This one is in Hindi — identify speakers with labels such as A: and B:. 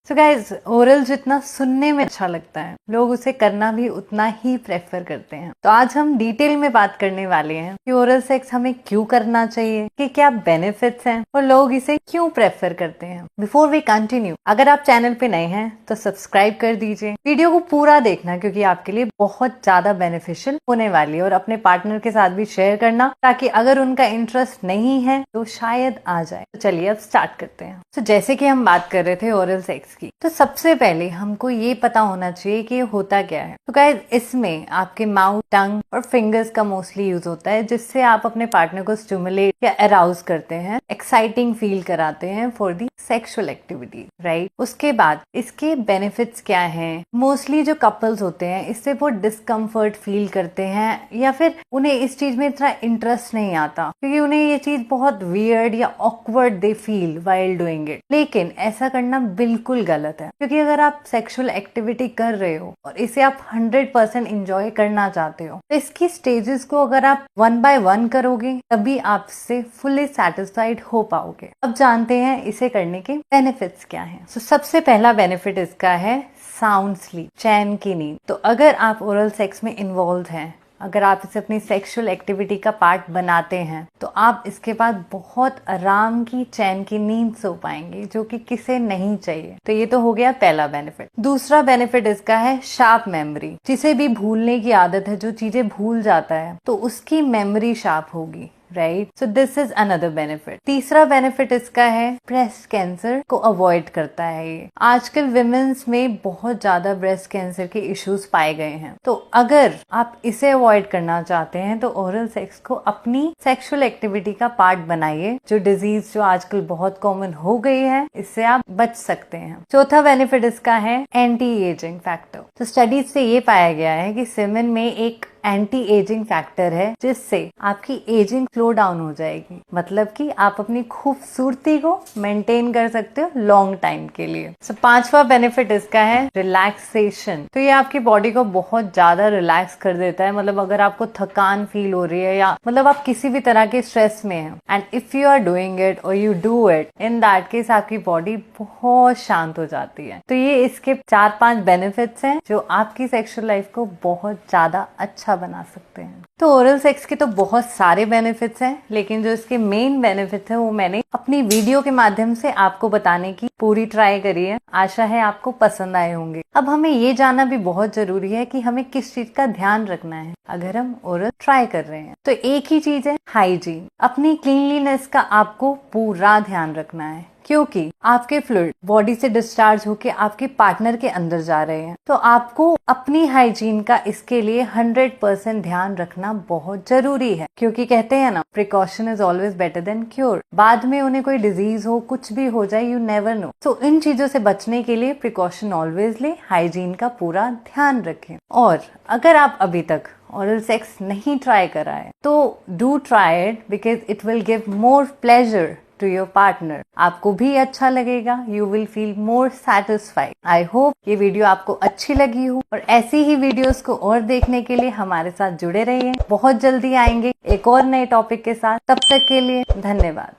A: सो गाइज, ओरल जितना सुनने में अच्छा लगता है, लोग उसे करना भी उतना ही प्रेफर करते हैं। तो आज हम डिटेल में बात करने वाले हैं कि ओरल सेक्स हमें क्यों करना चाहिए, कि क्या बेनिफिट्स हैं और लोग इसे क्यों प्रेफर करते हैं। बिफोर वी कंटिन्यू, अगर आप चैनल पे नए हैं तो सब्सक्राइब कर दीजिए। वीडियो को पूरा देखना क्योंकि आपके लिए बहुत ज्यादा बेनिफिशियल होने वाली है, और अपने पार्टनर के साथ भी शेयर करना ताकि अगर उनका इंटरेस्ट नहीं है तो शायद आ जाए। तो चलिए अब स्टार्ट करते हैं। तो जैसे कि हम बात कर रहे थे ओरल सेक्स की, तो सबसे पहले हमको ये पता होना चाहिए कि ये होता क्या है। तो गाइस, इसमें आपके माउथ, टंग और फिंगर्स का मोस्टली यूज होता है, जिससे आप अपने पार्टनर को स्टिमुलेट या अराउज करते हैं, एक्साइटिंग फील कराते हैं for the sexual activity, right. उसके बाद इसके बेनिफिट्स क्या हैं। मोस्टली जो कपल्स होते हैं इससे वो डिस्कम्फर्ट फील करते हैं, या फिर उन्हें इस चीज में इतना इंटरेस्ट नहीं आता क्योंकि उन्हें ये चीज बहुत वियर्ड या awkward they feel while doing it. लेकिन ऐसा करना बिल्कुल गलत है, क्योंकि अगर आप सेक्सुअल एक्टिविटी कर रहे हो और इसे आप 100% इंजॉय करना चाहते हो, तो इसकी स्टेजेस को अगर आप 1 by 1 करोगे तभी आप इससे फुली सेटिस्फाइड हो पाओगे। अब जानते हैं इसे करने के बेनिफिट्स क्या हैं। सबसे पहला बेनिफिट इसका है साउंड स्लीप, चैन की नींद। तो अगर आप ओरल सेक्स में इन्वॉल्व हैं, अगर आप इसे अपनी सेक्सुअल एक्टिविटी का पार्ट बनाते हैं, तो आप इसके बाद बहुत आराम की चैन की नींद सो पाएंगे, जो कि किसे नहीं चाहिए। तो ये तो हो गया पहला बेनिफिट। दूसरा बेनिफिट इसका है शार्प मेमोरी। जिसे भी भूलने की आदत है, जो चीजें भूल जाता है, तो उसकी मेमोरी शार्प होगी, right. So this is another benefit. तीसरा बेनिफिट इसका है ब्रेस्ट कैंसर को अवॉइड करता है ये। आजकल विमेन्स में बहुत ज्यादा ब्रेस्ट कैंसर के इश्यूज पाए गए हैं, तो अगर आप इसे अवॉइड करना चाहते हैं तो ओरल सेक्स को अपनी सेक्सुअल एक्टिविटी का पार्ट बनाइए। जो डिजीज जो आजकल बहुत कॉमन हो गई है, इससे आप बच सकते हैं। चौथा बेनिफिट इसका है एंटी एजिंग फैक्टर। तो स्टडीज से ये पाया गया है कि सेमेन में एक एंटी एजिंग फैक्टर है, जिससे आपकी एजिंग स्लो डाउन हो जाएगी। मतलब कि आप अपनी खूबसूरती को मेंटेन कर सकते हो लॉन्ग टाइम के लिए। पांचवा बेनिफिट इसका है रिलैक्सेशन। तो ये आपकी बॉडी को बहुत ज्यादा रिलैक्स कर देता है। मतलब अगर आपको थकान फील हो रही है, या मतलब आप किसी भी तरह के स्ट्रेस में हैं, and if you are doing it और you do it, in that case आपकी बॉडी बहुत शांत हो जाती है। तो ये इसके 4-5 बेनिफिट्स हैं जो आपकी सेक्सुअल लाइफ को बहुत ज्यादा अच्छा बना सकते हैं। तो ओरल सेक्स के तो बहुत सारे बेनिफिट्स हैं, लेकिन जो इसके मेन बेनिफिट्स हैं वो मैंने अपनी वीडियो के माध्यम से आपको बताने की पूरी ट्राई करी है। आशा है आपको पसंद आए होंगे। अब हमें ये जानना भी बहुत जरूरी है कि हमें किस चीज का ध्यान रखना है अगर हम ओरल ट्राई कर रहे हैं। तो एक ही चीज है, हाइजीन। अपनी क्लीनलीनेस का आपको पूरा ध्यान रखना है, क्योंकि आपके फ्लूइड बॉडी से डिस्चार्ज होके आपके पार्टनर के अंदर जा रहे हैं। तो आपको अपनी हाइजीन का इसके लिए 100% ध्यान रखना बहुत जरूरी है, क्योंकि कहते हैं ना, precaution is always better than cure. बाद में उन्हें कोई डिजीज हो, कुछ भी हो जाए, यू नेवर नो। तो इन चीजों से बचने के लिए प्रिकॉशन ऑलवेज ले, हाइजीन का पूरा ध्यान रखें। और अगर आप अभी तक ओरल सेक्स नहीं ट्राई करा है तो do try it, because it will give more pleasure to your partner. आपको भी अच्छा लगेगा, you will feel more satisfied. I hope ये वीडियो आपको अच्छी लगी हो, और ऐसी ही वीडियोस को और देखने के लिए हमारे साथ जुड़े रहिए। बहुत जल्दी आएंगे एक और नए टॉपिक के साथ। तब तक के लिए धन्यवाद।